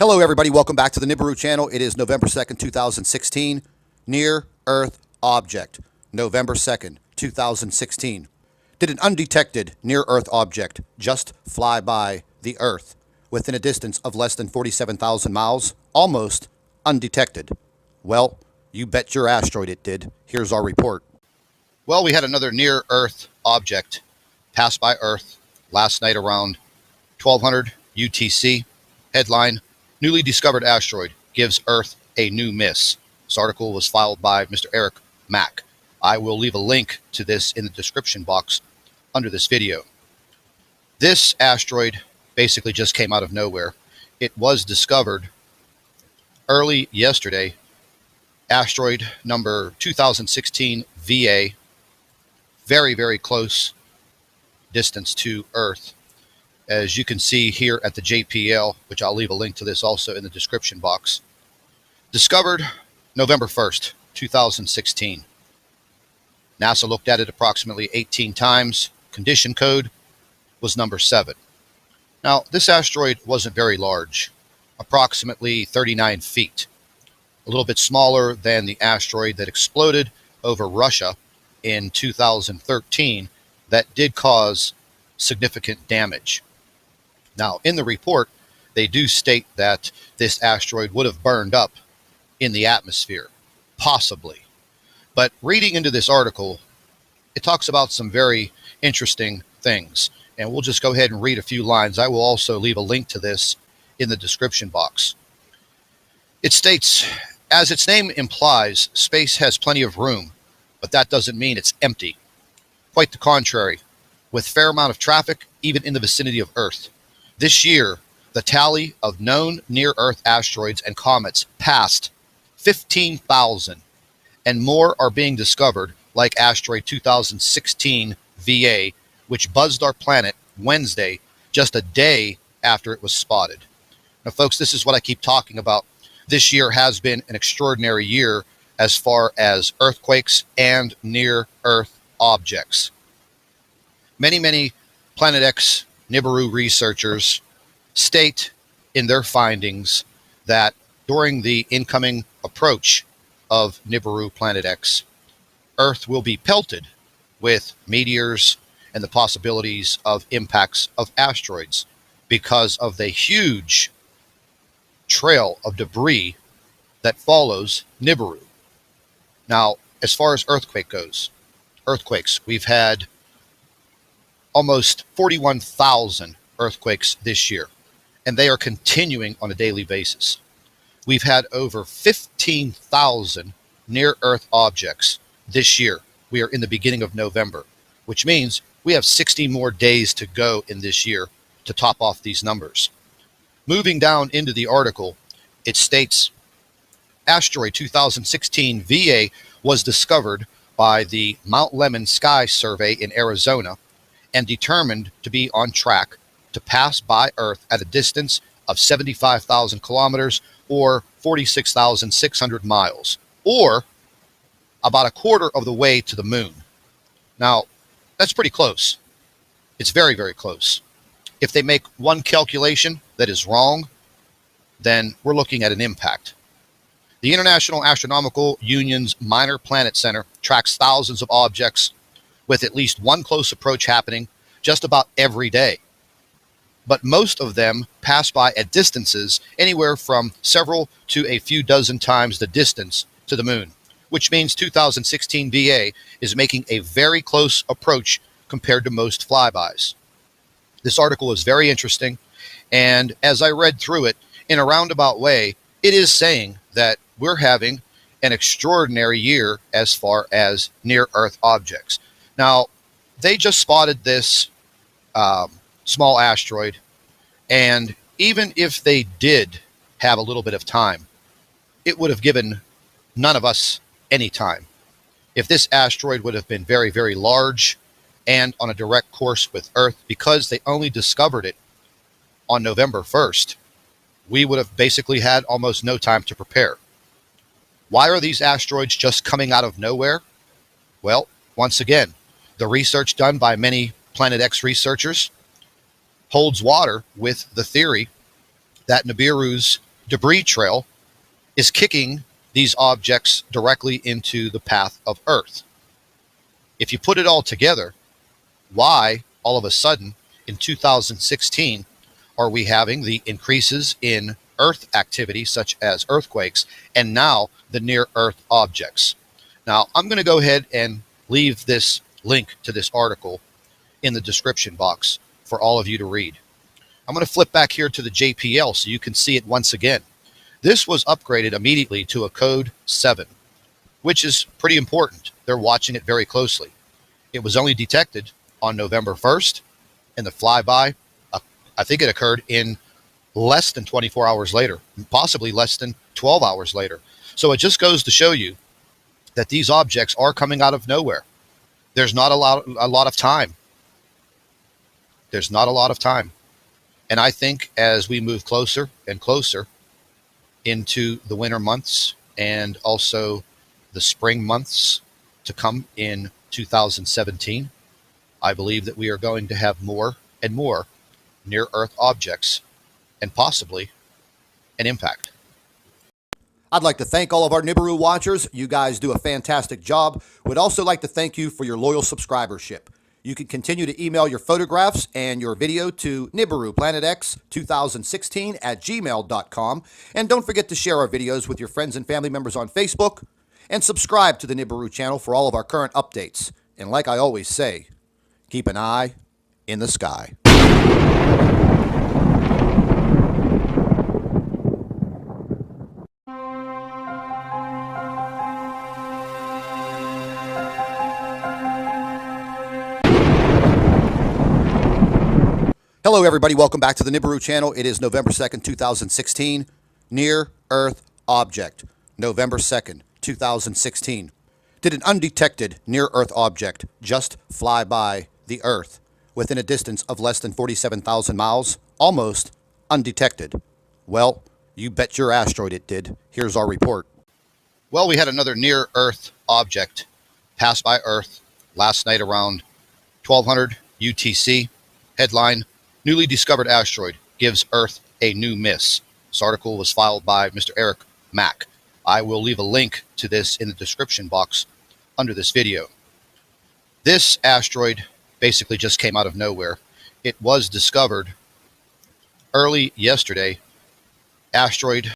Hello everybody, welcome back to the NIBIRU channel. It is November 2nd, 2016. Near Earth object. November 2nd, 2016. Did an undetected near Earth object just fly by the Earth within a distance of less than 47,000 miles? Almost undetected. Well, you bet your asteroid it did. Here's our report. Well, we had another near Earth object pass by Earth last night around 1200 UTC. Headline: Newly discovered asteroid gives Earth a new miss. This article was filed by Mr. Eric Mack. I will leave a link to this in the description box under this video. This asteroid basically just came out of nowhere. It was discovered early yesterday. Asteroid number 2016 VA. Very, very close distance to Earth. As you can see here at the JPL, which I'll leave a link to this also in the description box. Discovered November 1st, 2016. NASA looked at it approximately 18 times. Condition code was number 7. Now, this asteroid wasn't very large, approximately 39 feet. A little bit smaller than the asteroid that exploded over Russia in 2013 that did cause significant damage. Now, in the report, they do state that this asteroid would have burned up in the atmosphere, possibly. But reading into this article, it talks about some very interesting things. And we'll just go ahead and read a few lines. I will also leave a link to this in the description box. It states, as its name implies, space has plenty of room, but that doesn't mean it's empty. Quite the contrary, with fair amount of traffic, even in the vicinity of Earth. This year, the tally of known near-Earth asteroids and comets passed 15,000, and more are being discovered, like asteroid 2016 VA, which buzzed our planet Wednesday, just a day after it was spotted. Now, folks, this is what I keep talking about. This year has been an extraordinary year as far as earthquakes and near-Earth objects. Many Planet X NIBIRU researchers state in their findings that during the incoming approach of NIBIRU Planet X, Earth will be pelted with meteors and the possibilities of impacts of asteroids because of the huge trail of debris that follows NIBIRU. Now, as far as earthquakes, we've had almost 41,000 earthquakes this year, and they are continuing on a daily basis. We've had over 15,000 near-Earth objects this year. We are in the beginning of November, which means we have 60 more days to go in this year to top off these numbers. Moving down into the article, it states, asteroid 2016 VA was discovered by the Mount Lemmon Sky Survey in Arizona and determined to be on track to pass by Earth at a distance of 75,000 kilometers or 46,600 miles, or about a quarter of the way to the moon. Now, that's pretty close. It's very, very close. If they make one calculation that is wrong, then we're looking at an impact. The International Astronomical Union's Minor Planet Center tracks thousands of objects with at least one close approach happening just about every day. But most of them pass by at distances anywhere from several to a few dozen times the distance to the moon, which means 2016 VA is making a very close approach compared to most flybys. This article is very interesting, and as I read through it, in a roundabout way, it is saying that we're having an extraordinary year as far as near-Earth objects. Now, they just spotted this small asteroid, and even if they did have a little bit of time, it would have given none of us any time. If this asteroid would have been very, very large and on a direct course with Earth, because they only discovered it on November 1st, we would have basically had almost no time to prepare. Why are these asteroids just coming out of nowhere? Well, once again, the research done by many Planet X researchers holds water with the theory that NIBIRU's debris trail is kicking these objects directly into the path of Earth. If you put it all together, why all of a sudden in 2016 are we having the increases in Earth activity such as earthquakes and now the near Earth objects? Now, I'm going to go ahead and leave this link to this article in the description box for all of you to read. I'm going to flip back here to the JPL so you can see it once again. This was upgraded immediately to a code 7, which is pretty important. They're watching it very closely. It was only detected on November 1st, and the flyby, I think it occurred in less than 24 hours later, possibly less than 12 hours later. So it just goes to show you that these objects are coming out of nowhere. There's not a lot of time. There's not a lot of time. And I think as we move closer and closer into the winter months and also the spring months to come in 2017, I believe that we are going to have more and more near-Earth objects and possibly an impact. I'd like to thank all of our NIBIRU watchers. You guys do a fantastic job. Would also like to thank you for your loyal subscribership. You can continue to email your photographs and your video to NIBIRUPlanetX2016@gmail.com. And don't forget to share our videos with your friends and family members on Facebook. And subscribe to the NIBIRU channel for all of our current updates. And like I always say, keep an eye in the sky. Hello, everybody. Welcome back to the NIBIRU channel. It is November 2nd, 2016. Near Earth object. November 2nd, 2016. Did an undetected near Earth object just fly by the Earth within a distance of less than 47,000 miles? Almost undetected. Well, you bet your asteroid it did. Here's our report. Well, we had another near Earth object pass by Earth last night around 1200 UTC. Headline: Newly discovered asteroid gives Earth a new miss. This article was filed by Mr. Eric Mack. I will leave a link to this in the description box under this video. This asteroid basically just came out of nowhere. It was discovered early yesterday. Asteroid